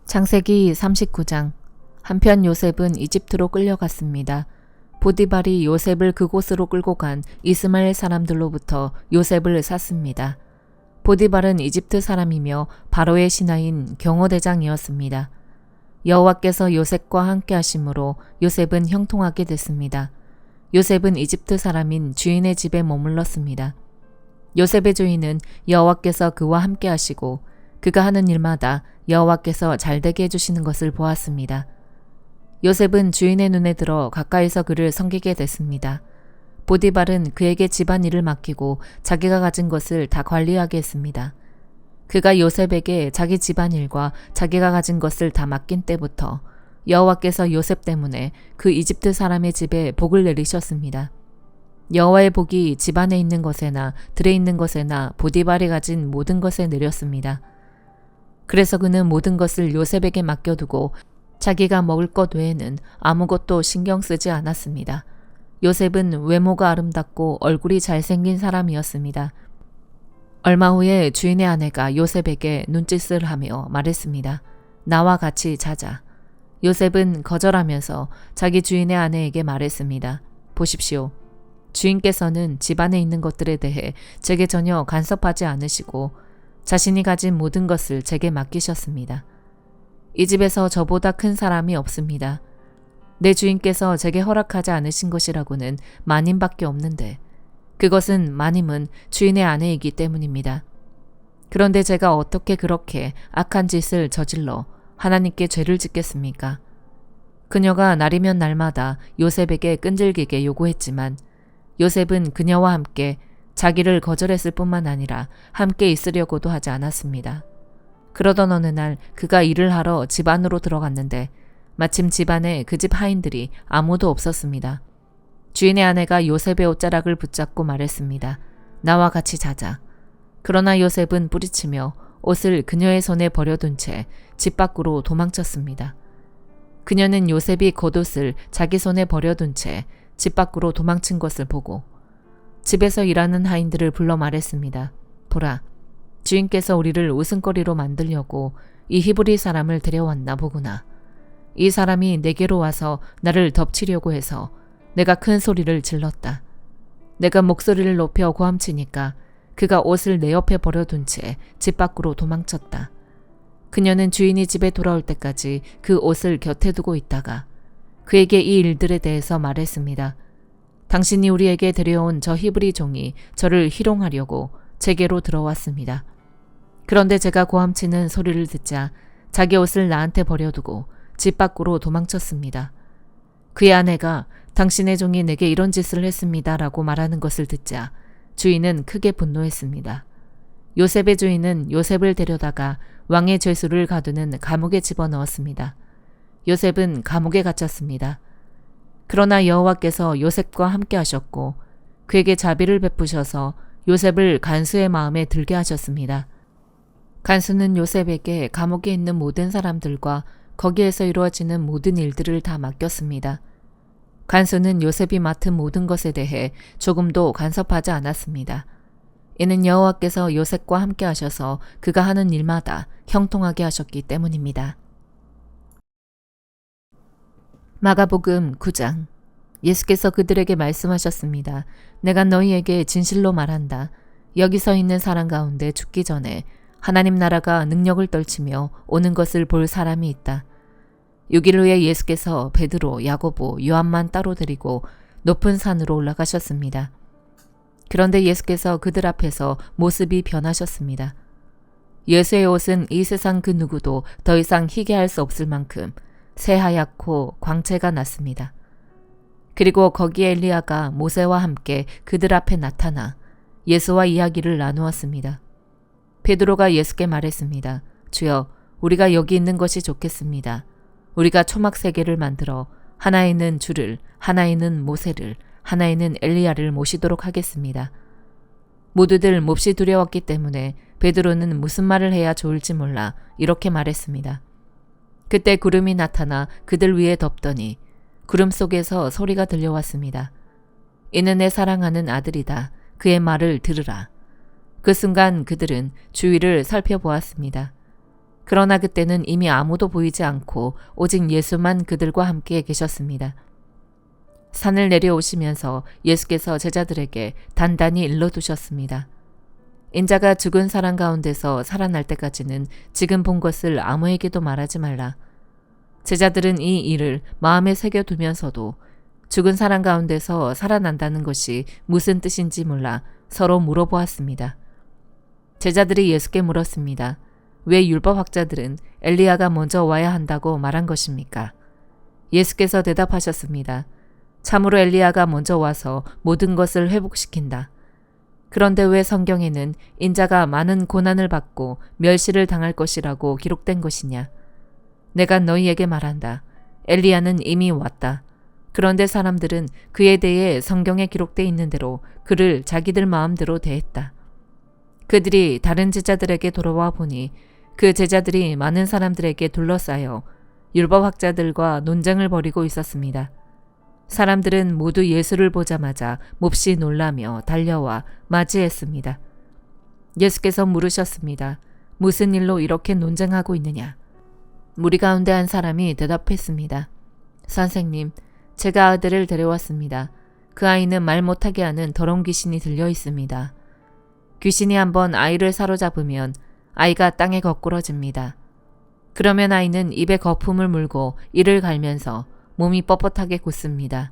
창세기 39장. 한편 요셉은 이집트로 끌려갔습니다. 보디발이 요셉을 그곳으로 끌고 간 이스마엘 사람들로부터 요셉을 샀습니다. 보디발은 이집트 사람이며 바로의 신하인 경호대장이었습니다. 여호와께서 요셉과 함께 하심으로 요셉은 형통하게 됐습니다. 요셉은 이집트 사람인 주인의 집에 머물렀습니다. 요셉의 주인은 여호와께서 그와 함께 하시고 그가 하는 일마다 여호와께서 잘되게 해주시는 것을 보았습니다. 요셉은 주인의 눈에 들어 가까이서 그를 섬기게 됐습니다. 보디발은 그에게 집안일을 맡기고 자기가 가진 것을 다 관리하게 했습니다. 그가 요셉에게 자기 집안일과 자기가 가진 것을 다 맡긴 때부터 여호와께서 요셉 때문에 그 이집트 사람의 집에 복을 내리셨습니다. 여호와의 복이 집안에 있는 것에나 들에 있는 것에나 보디발이 가진 모든 것에 내렸습니다. 그래서 그는 모든 것을 요셉에게 맡겨두고 자기가 먹을 것 외에는 아무것도 신경 쓰지 않았습니다. 요셉은 외모가 아름답고 얼굴이 잘생긴 사람이었습니다. 얼마 후에 주인의 아내가 요셉에게 눈짓을 하며 말했습니다. 나와 같이 자자. 요셉은 거절하면서 자기 주인의 아내에게 말했습니다. 보십시오. 주인께서는 집안에 있는 것들에 대해 제게 전혀 간섭하지 않으시고 자신이 가진 모든 것을 제게 맡기셨습니다. 이 집에서 저보다 큰 사람이 없습니다. 내 주인께서 제게 허락하지 않으신 것이라고는 마님밖에 없는데 그것은 마님은 주인의 아내이기 때문입니다. 그런데 제가 어떻게 그렇게 악한 짓을 저질러 하나님께 죄를 짓겠습니까? 그녀가 날이면 날마다 요셉에게 끈질기게 요구했지만 요셉은 그녀와 함께 자기를 거절했을 뿐만 아니라 함께 있으려고도 하지 않았습니다. 그러던 어느 날 그가 일을 하러 집 안으로 들어갔는데 마침 집안에 그 집 하인들이 아무도 없었습니다. 주인의 아내가 요셉의 옷자락을 붙잡고 말했습니다. 나와 같이 자자. 그러나 요셉은 뿌리치며 옷을 그녀의 손에 버려둔 채 집 밖으로 도망쳤습니다. 그녀는 요셉이 겉옷을 자기 손에 버려둔 채 집 밖으로 도망친 것을 보고 집에서 일하는 하인들을 불러 말했습니다. 보라, 주인께서 우리를 웃음거리로 만들려고 이 히브리 사람을 데려왔나 보구나. 이 사람이 내게로 와서 나를 덮치려고 해서 내가 큰 소리를 질렀다. 내가 목소리를 높여 고함치니까 그가 옷을 내 옆에 버려둔 채 집 밖으로 도망쳤다. 그녀는 주인이 집에 돌아올 때까지 그 옷을 곁에 두고 있다가 그에게 이 일들에 대해서 말했습니다. 당신이 우리에게 데려온 저 히브리 종이 저를 희롱하려고 제게로 들어왔습니다. 그런데 제가 고함치는 소리를 듣자 자기 옷을 나한테 버려두고 집 밖으로 도망쳤습니다. 그의 아내가 당신의 종이 내게 이런 짓을 했습니다 라고 말하는 것을 듣자 주인은 크게 분노했습니다. 요셉의 주인은 요셉을 데려다가 왕의 죄수를 가두는 감옥에 집어넣었습니다. 요셉은 감옥에 갇혔습니다. 그러나 여호와께서 요셉과 함께 하셨고 그에게 자비를 베푸셔서 요셉을 간수의 마음에 들게 하셨습니다. 간수는 요셉에게 감옥에 있는 모든 사람들과 거기에서 이루어지는 모든 일들을 다 맡겼습니다. 간수는 요셉이 맡은 모든 것에 대해 조금도 간섭하지 않았습니다. 이는 여호와께서 요셉과 함께 하셔서 그가 하는 일마다 형통하게 하셨기 때문입니다. 마가복음 9장. 예수께서 그들에게 말씀하셨습니다. 내가 너희에게 진실로 말한다. 여기 서 있는 사람 가운데 죽기 전에 하나님 나라가 능력을 떨치며 오는 것을 볼 사람이 있다. 6일 후에 예수께서 베드로, 야고보, 요한만 따로 데리고 높은 산으로 올라가셨습니다. 그런데 예수께서 그들 앞에서 모습이 변하셨습니다. 예수의 옷은 이 세상 그 누구도 더 이상 희게 할 수 없을 만큼 새하얗고 광채가 났습니다. 그리고 거기에 엘리야가 모세와 함께 그들 앞에 나타나 예수와 이야기를 나누었습니다. 베드로가 예수께 말했습니다. 주여, 우리가 여기 있는 것이 좋겠습니다. 우리가 초막 3개를 만들어 하나에는 주를, 하나에는 모세를, 하나에는 엘리야를 모시도록 하겠습니다. 모두들 몹시 두려웠기 때문에 베드로는 무슨 말을 해야 좋을지 몰라 이렇게 말했습니다. 그때 구름이 나타나 그들 위에 덮더니 구름 속에서 소리가 들려왔습니다. 이는 내 사랑하는 아들이다. 그의 말을 들으라. 그 순간 그들은 주위를 살펴보았습니다. 그러나 그때는 이미 아무도 보이지 않고 오직 예수만 그들과 함께 계셨습니다. 산을 내려오시면서 예수께서 제자들에게 단단히 일러두셨습니다. 인자가 죽은 사람 가운데서 살아날 때까지는 지금 본 것을 아무에게도 말하지 말라. 제자들은 이 일을 마음에 새겨두면서도 죽은 사람 가운데서 살아난다는 것이 무슨 뜻인지 몰라 서로 물어보았습니다. 제자들이 예수께 물었습니다. 왜 율법학자들은 엘리야가 먼저 와야 한다고 말한 것입니까? 예수께서 대답하셨습니다. 참으로 엘리야가 먼저 와서 모든 것을 회복시킨다. 그런데 왜 성경에는 인자가 많은 고난을 받고 멸시를 당할 것이라고 기록된 것이냐? 내가 너희에게 말한다. 엘리야는 이미 왔다. 그런데 사람들은 그에 대해 성경에 기록돼 있는 대로 그를 자기들 마음대로 대했다. 그들이 다른 제자들에게 돌아와 보니 그 제자들이 많은 사람들에게 둘러싸여 율법학자들과 논쟁을 벌이고 있었습니다. 사람들은 모두 예수를 보자마자 몹시 놀라며 달려와 맞이했습니다. 예수께서 물으셨습니다. 무슨 일로 이렇게 논쟁하고 있느냐? 무리 가운데 한 사람이 대답했습니다. 선생님, 제가 아들을 데려왔습니다. 그 아이는 말 못하게 하는 더러운 귀신이 들려 있습니다. 귀신이 한번 아이를 사로잡으면 아이가 땅에 거꾸러집니다. 그러면 아이는 입에 거품을 물고 이를 갈면서 몸이 뻣뻣하게 굳습니다.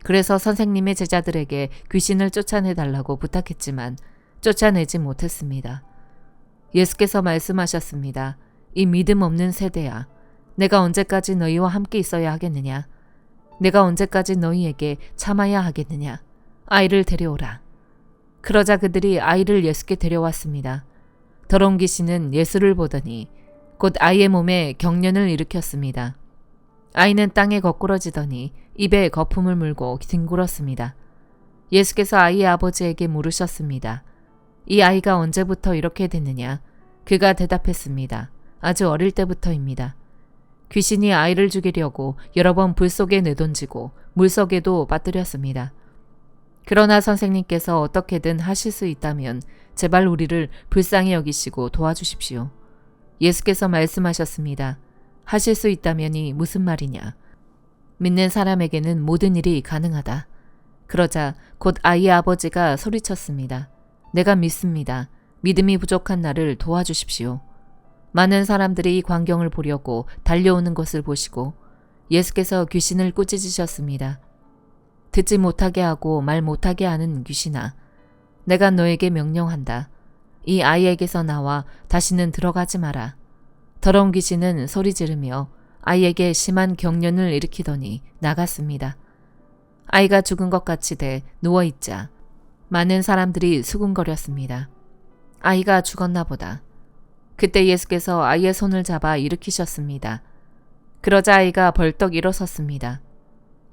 그래서 선생님의 제자들에게 귀신을 쫓아내달라고 부탁했지만 쫓아내지 못했습니다. 예수께서 말씀하셨습니다. 이 믿음 없는 세대야. 내가 언제까지 너희와 함께 있어야 하겠느냐? 내가 언제까지 너희에게 참아야 하겠느냐? 아이를 데려오라. 그러자 그들이 아이를 예수께 데려왔습니다. 더러운 귀신은 예수를 보더니 곧 아이의 몸에 경련을 일으켰습니다. 아이는 땅에 거꾸러지더니 입에 거품을 물고 뒹굴었습니다. 예수께서 아이의 아버지에게 물으셨습니다. 이 아이가 언제부터 이렇게 됐느냐? 그가 대답했습니다. 아주 어릴 때부터입니다. 귀신이 아이를 죽이려고 여러 번 불 속에 내던지고 물 속에도 빠뜨렸습니다. 그러나 선생님께서 어떻게든 하실 수 있다면 제발 우리를 불쌍히 여기시고 도와주십시오. 예수께서 말씀하셨습니다. 하실 수 있다면이 무슨 말이냐? 믿는 사람에게는 모든 일이 가능하다. 그러자 곧 아이의 아버지가 소리쳤습니다. 내가 믿습니다. 믿음이 부족한 나를 도와주십시오. 많은 사람들이 이 광경을 보려고 달려오는 것을 보시고 예수께서 귀신을 꾸짖으셨습니다. 듣지 못하게 하고 말 못하게 하는 귀신아, 내가 너에게 명령한다. 이 아이에게서 나와 다시는 들어가지 마라. 더러운 귀신은 소리 지르며 아이에게 심한 경련을 일으키더니 나갔습니다. 아이가 죽은 것 같이 돼 누워있자 많은 사람들이 수군거렸습니다. 아이가 죽었나 보다. 그때 예수께서 아이의 손을 잡아 일으키셨습니다. 그러자 아이가 벌떡 일어섰습니다.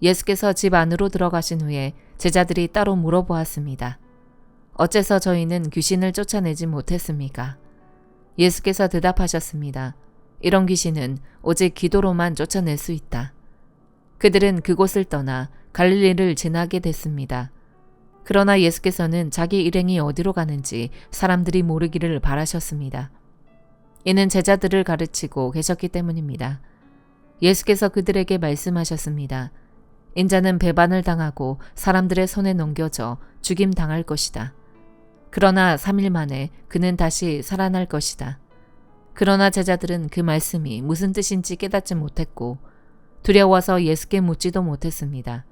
예수께서 집 안으로 들어가신 후에 제자들이 따로 물어보았습니다. 어째서 저희는 귀신을 쫓아내지 못했습니까? 예수께서 대답하셨습니다. 이런 귀신은 오직 기도로만 쫓아낼 수 있다. 그들은 그곳을 떠나 갈릴리를 지나게 됐습니다. 그러나 예수께서는 자기 일행이 어디로 가는지 사람들이 모르기를 바라셨습니다. 이는 제자들을 가르치고 계셨기 때문입니다. 예수께서 그들에게 말씀하셨습니다. 인자는 배반을 당하고 사람들의 손에 넘겨져 죽임 당할 것이다. 그러나 3일 만에 그는 다시 살아날 것이다. 그러나 제자들은 그 말씀이 무슨 뜻인지 깨닫지 못했고 두려워서 예수께 묻지도 못했습니다.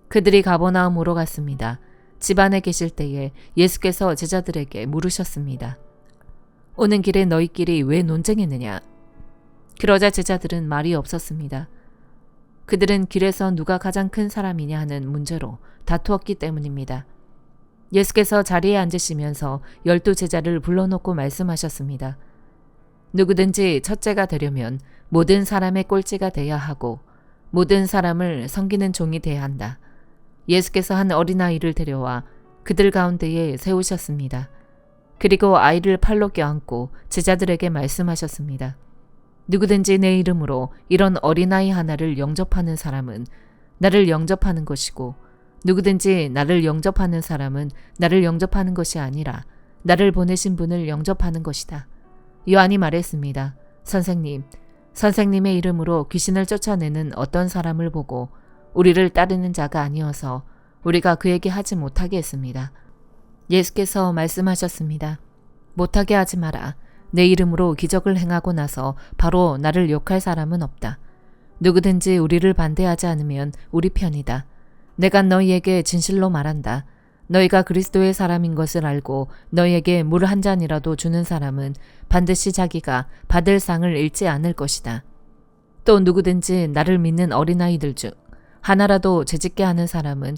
그들이 가버나움으로 갔습니다. 집 안에 계실 때에 예수께서 제자들에게 물으셨습니다. 오는 길에 너희끼리 왜 논쟁했느냐? 그러자 제자들은 말이 없었습니다. 그들은 길에서 누가 가장 큰 사람이냐 하는 문제로 다투었기 때문입니다. 예수께서 자리에 앉으시면서 12제자를 불러놓고 말씀하셨습니다. 누구든지 첫째가 되려면 모든 사람의 꼴찌가 돼야 하고 모든 사람을 섬기는 종이 돼야 한다. 예수께서 한 어린아이를 데려와 그들 가운데에 세우셨습니다. 그리고 아이를 팔로 껴안고 제자들에게 말씀하셨습니다. 누구든지 내 이름으로 이런 어린아이 하나를 영접하는 사람은 나를 영접하는 것이고 누구든지 나를 영접하는 사람은 나를 영접하는 것이 아니라 나를 보내신 분을 영접하는 것이다. 요한이 말했습니다. 선생님, 선생님의 이름으로 귀신을 쫓아내는 어떤 사람을 보고 우리를 따르는 자가 아니어서 우리가 그에게 하지 못하게 했습니다. 예수께서 말씀하셨습니다. 못하게 하지 마라. 내 이름으로 기적을 행하고 나서 바로 나를 욕할 사람은 없다. 누구든지 우리를 반대하지 않으면 우리 편이다. 내가 너희에게 진실로 말한다. 너희가 그리스도의 사람인 것을 알고 너희에게 물 한 잔이라도 주는 사람은 반드시 자기가 받을 상을 잃지 않을 것이다. 또 누구든지 나를 믿는 어린아이들 중 하나라도 죄짓게 하는 사람은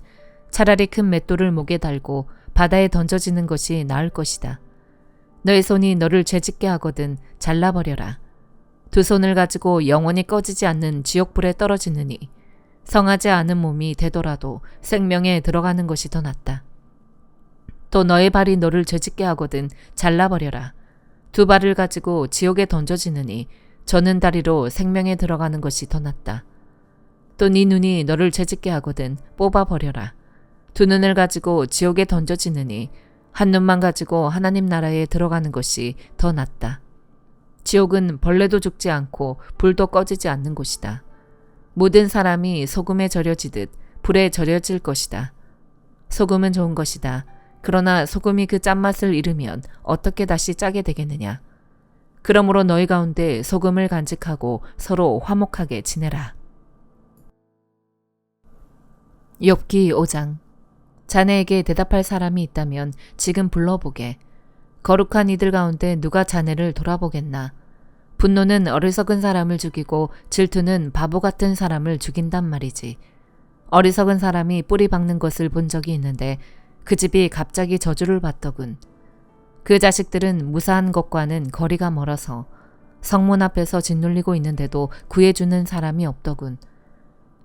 차라리 큰 맷돌을 목에 달고 바다에 던져지는 것이 나을 것이다. 너의 손이 너를 죄짓게 하거든 잘라버려라. 두 손을 가지고 영원히 꺼지지 않는 지옥불에 떨어지느니 성하지 않은 몸이 되더라도 생명에 들어가는 것이 더 낫다. 또 너의 발이 너를 죄짓게 하거든 잘라버려라. 두 발을 가지고 지옥에 던져지느니 저는 다리로 생명에 들어가는 것이 더 낫다. 또 네 눈이 너를 죄짓게 하거든 뽑아버려라. 두 눈을 가지고 지옥에 던져지느니 한 눈만 가지고 하나님 나라에 들어가는 것이 더 낫다. 지옥은 벌레도 죽지 않고 불도 꺼지지 않는 곳이다. 모든 사람이 소금에 절여지듯 불에 절여질 것이다. 소금은 좋은 것이다. 그러나 소금이 그 짠맛을 잃으면 어떻게 다시 짜게 되겠느냐. 그러므로 너희 가운데 소금을 간직하고 서로 화목하게 지내라. 욥기 5장. 자네에게 대답할 사람이 있다면 지금 불러보게. 거룩한 이들 가운데 누가 자네를 돌아보겠나. 분노는 어리석은 사람을 죽이고 질투는 바보 같은 사람을 죽인단 말이지. 어리석은 사람이 뿌리 박는 것을 본 적이 있는데 그 집이 갑자기 저주를 받더군. 그 자식들은 무사한 것과는 거리가 멀어서 성문 앞에서 짓눌리고 있는데도 구해주는 사람이 없더군.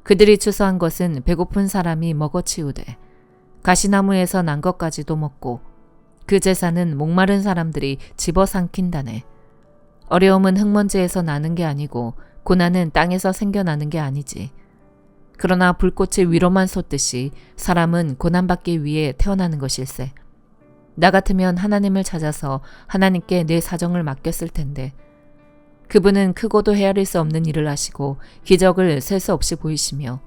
그들이 추수한 것은 배고픈 사람이 먹어치우되 가시나무에서 난 것까지도 먹고 그 제사는 목마른 사람들이 집어삼킨다네. 어려움은 흙먼지에서 나는 게 아니고 고난은 땅에서 생겨나는 게 아니지. 그러나 불꽃이 위로만 솟듯이 사람은 고난받기 위해 태어나는 것일세. 나 같으면 하나님을 찾아서 하나님께 내 사정을 맡겼을 텐데 그분은 크고도 헤아릴 수 없는 일을 하시고 기적을 셀 수 없이 보이시며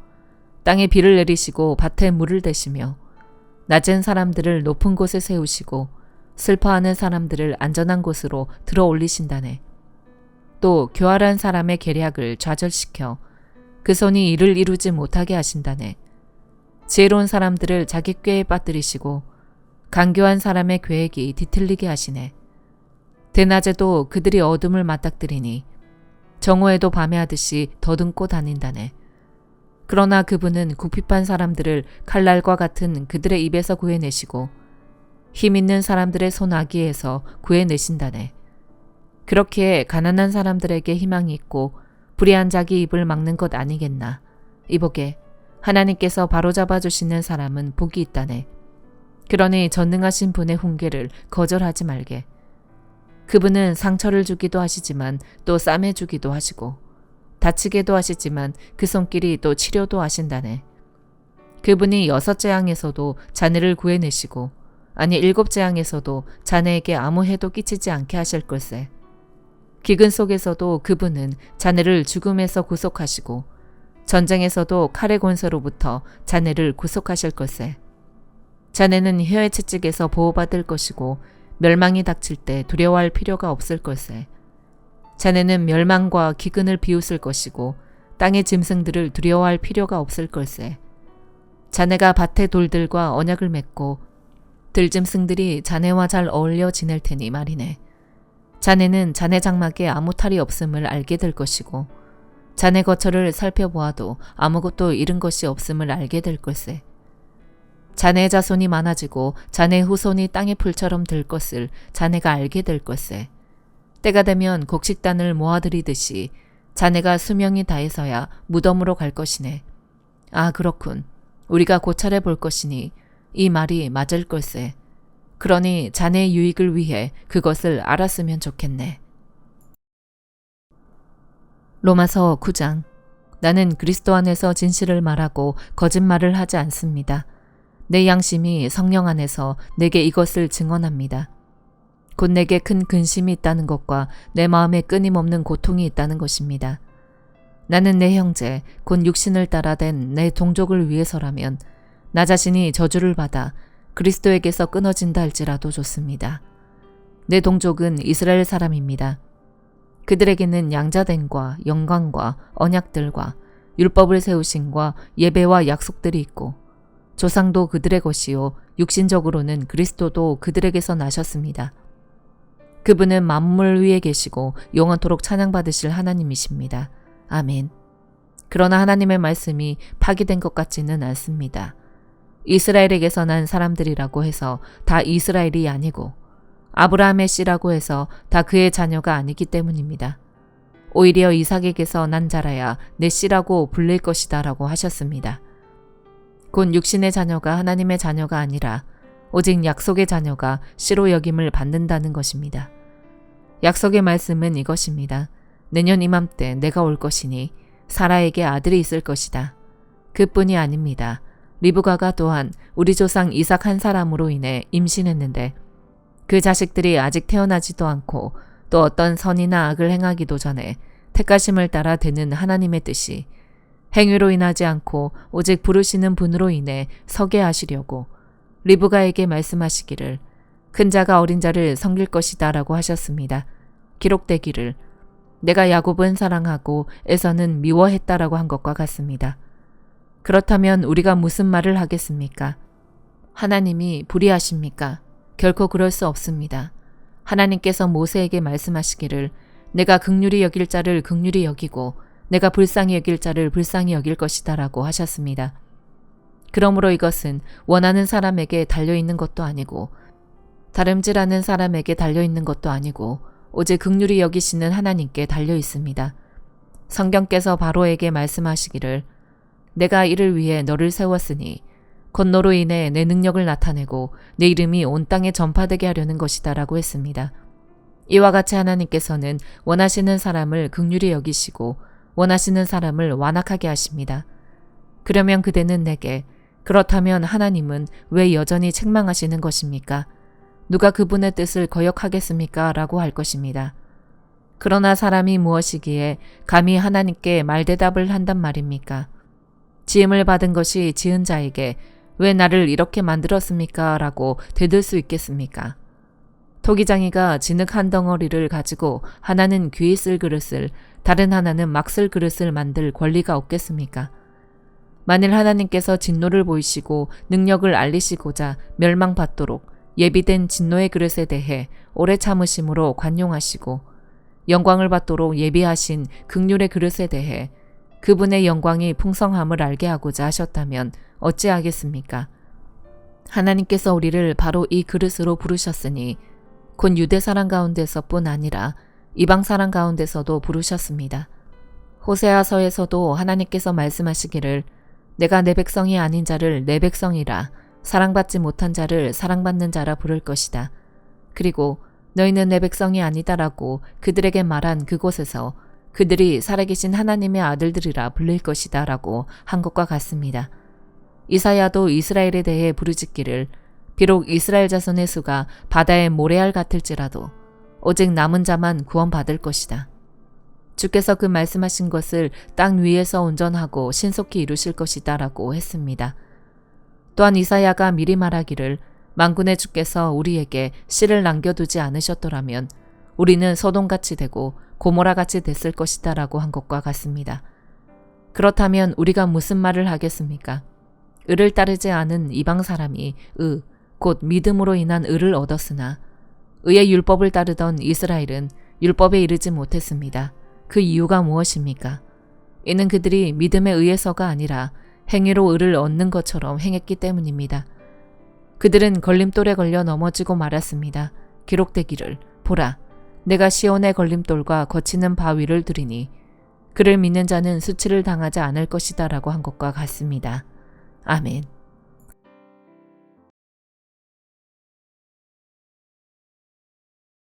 땅에 비를 내리시고 밭에 물을 대시며 낮은 사람들을 높은 곳에 세우시고 슬퍼하는 사람들을 안전한 곳으로 들어 올리신다네. 또 교활한 사람의 계략을 좌절시켜 그 손이 일을 이루지 못하게 하신다네. 지혜로운 사람들을 자기 꾀에 빠뜨리시고 간교한 사람의 계획이 뒤틀리게 하시네. 대낮에도 그들이 어둠을 맞닥뜨리니 정오에도 밤에 하듯이 더듬고 다닌다네. 그러나 그분은 궁핍한 사람들을 칼날과 같은 그들의 입에서 구해내시고 힘있는 사람들의 손아귀에서 구해내신다네. 그렇게 가난한 사람들에게 희망이 있고 불의한 자기 입을 막는 것 아니겠나. 이보게 하나님께서 바로잡아 주시는 사람은 복이 있다네. 그러니 전능하신 분의 훈계를 거절하지 말게. 그분은 상처를 주기도 하시지만 또 싸매 주기도 하시고 다치게도 하시지만 그 손길이 또 치료도 하신다네. 그분이 6 재앙에서도 자네를 구해내시고 아니 7 재앙에서도 자네에게 아무 해도 끼치지 않게 하실 걸세. 기근 속에서도 그분은 자네를 죽음에서 구속하시고 전쟁에서도 칼의 권세로부터 자네를 구속하실 걸세. 자네는 혀의 채찍에서 보호받을 것이고 멸망이 닥칠 때 두려워할 필요가 없을 걸세. 자네는 멸망과 기근을 비웃을 것이고 땅의 짐승들을 두려워할 필요가 없을 걸세. 자네가 밭의 돌들과 언약을 맺고 들짐승들이 자네와 잘 어울려 지낼 테니 말이네. 자네는 자네 장막에 아무 탈이 없음을 알게 될 것이고 자네 거처를 살펴보아도 아무것도 잃은 것이 없음을 알게 될 걸세. 자네의 자손이 많아지고 자네의 후손이 땅의 풀처럼 될 것을 자네가 알게 될 걸세. 때가 되면 곡식단을 모아들이듯이 자네가 수명이 다해서야 무덤으로 갈 것이네. 아 그렇군. 우리가 고찰해 볼 것이니 이 말이 맞을 걸세. 그러니 자네의 유익을 위해 그것을 알았으면 좋겠네. 로마서 9장. 나는 그리스도 안에서 진실을 말하고 거짓말을 하지 않습니다. 내 양심이 성령 안에서 내게 이것을 증언합니다. 곧 내게 큰 근심이 있다는 것과 내 마음에 끊임없는 고통이 있다는 것입니다. 나는 내 형제, 곧 육신을 따라 된 내 동족을 위해서라면 나 자신이 저주를 받아 그리스도에게서 끊어진다 할지라도 좋습니다. 내 동족은 이스라엘 사람입니다. 그들에게는 양자됨과 영광과 언약들과 율법을 세우심과 예배와 약속들이 있고 조상도 그들의 것이요 육신적으로는 그리스도도 그들에게서 나셨습니다. 그분은 만물 위에 계시고 영원토록 찬양받으실 하나님이십니다. 아멘. 그러나 하나님의 말씀이 파기된 것 같지는 않습니다. 이스라엘에게서 난 사람들이라고 해서 다 이스라엘이 아니고 아브라함의 씨라고 해서 다 그의 자녀가 아니기 때문입니다. 오히려 이삭에게서 난 자라야 내 씨라고 불릴 것이다 라고 하셨습니다. 곧 육신의 자녀가 하나님의 자녀가 아니라 오직 약속의 자녀가 씨로 여김을 받는다는 것입니다. 약속의 말씀은 이것입니다. 내년 이맘때 내가 올 것이니 사라에게 아들이 있을 것이다. 그뿐이 아닙니다. 리브가가 또한 우리 조상 이삭 한 사람으로 인해 임신했는데 그 자식들이 아직 태어나지도 않고 또 어떤 선이나 악을 행하기도 전에 택하심을 따라 되는 하나님의 뜻이 행위로 인하지 않고 오직 부르시는 분으로 인해 서게 하시려고 리브가에게 말씀하시기를 큰 자가 어린 자를 섬길 것이다 라고 하셨습니다. 기록되기를 내가 야곱은 사랑하고 에서는 미워했다라고 한 것과 같습니다. 그렇다면 우리가 무슨 말을 하겠습니까? 하나님이 불의하십니까? 결코 그럴 수 없습니다. 하나님께서 모세에게 말씀하시기를 내가 긍휼히 여길 자를 긍휼히 여기고 내가 불쌍히 여길 자를 불쌍히 여길 것이다 라고 하셨습니다. 그러므로 이것은 원하는 사람에게 달려있는 것도 아니고 다름질하는 사람에게 달려있는 것도 아니고 오직 긍휼히 여기시는 하나님께 달려있습니다. 성경께서 바로에게 말씀하시기를 내가 이를 위해 너를 세웠으니 곧 너로 인해 내 능력을 나타내고 내 이름이 온 땅에 전파되게 하려는 것이다 라고 했습니다. 이와 같이 하나님께서는 원하시는 사람을 긍휼히 여기시고 원하시는 사람을 완악하게 하십니다. 그러면 그대는 내게 그렇다면 하나님은 왜 여전히 책망하시는 것입니까? 누가 그분의 뜻을 거역하겠습니까? 라고 할 것입니다. 그러나 사람이 무엇이기에 감히 하나님께 말대답을 한단 말입니까? 지음을 받은 것이 지은 자에게 왜 나를 이렇게 만들었습니까? 라고 되들 수 있겠습니까? 토기장이가 진흙 한 덩어리를 가지고 하나는 귀 쓸 그릇을 다른 하나는 막 쓸 그릇을 만들 권리가 없겠습니까? 만일 하나님께서 진노를 보이시고 능력을 알리시고자 멸망받도록 예비된 진노의 그릇에 대해 오래 참으심으로 관용하시고 영광을 받도록 예비하신 긍휼의 그릇에 대해 그분의 영광이 풍성함을 알게 하고자 하셨다면 어찌하겠습니까? 하나님께서 우리를 바로 이 그릇으로 부르셨으니 곧 유대 사람 가운데서뿐 아니라 이방 사람 가운데서도 부르셨습니다. 호세아서에서도 하나님께서 말씀하시기를 내가 내 백성이 아닌 자를 내 백성이라 사랑받지 못한 자를 사랑받는 자라 부를 것이다. 그리고 너희는 내 백성이 아니다라고 그들에게 말한 그곳에서 그들이 살아계신 하나님의 아들들이라 불릴 것이다 라고 한 것과 같습니다. 이사야도 이스라엘에 대해 부르짖기를 비록 이스라엘 자손의 수가 바다의 모래알 같을지라도 오직 남은 자만 구원받을 것이다. 주께서 그 말씀하신 것을 땅 위에서 온전하고 신속히 이루실 것이다 라고 했습니다. 또한 이사야가 미리 말하기를 만군의 주께서 우리에게 씨를 남겨두지 않으셨더라면 우리는 소돔같이 되고 고모라같이 됐을 것이다 라고 한 것과 같습니다. 그렇다면 우리가 무슨 말을 하겠습니까? 의를 따르지 않은 이방 사람이 곧 믿음으로 인한 의를 얻었으나 의의 율법을 따르던 이스라엘은 율법에 이르지 못했습니다. 그 이유가 무엇입니까? 이는 그들이 믿음에 의해서가 아니라 행위로 의를 얻는 것처럼 행했기 때문입니다. 그들은 걸림돌에 걸려 넘어지고 말았습니다. 기록되기를 보라 내가 시온의 걸림돌과 거치는 바위를 두리니 그를 믿는 자는 수치를 당하지 않을 것이다 라고 한 것과 같습니다. 아멘.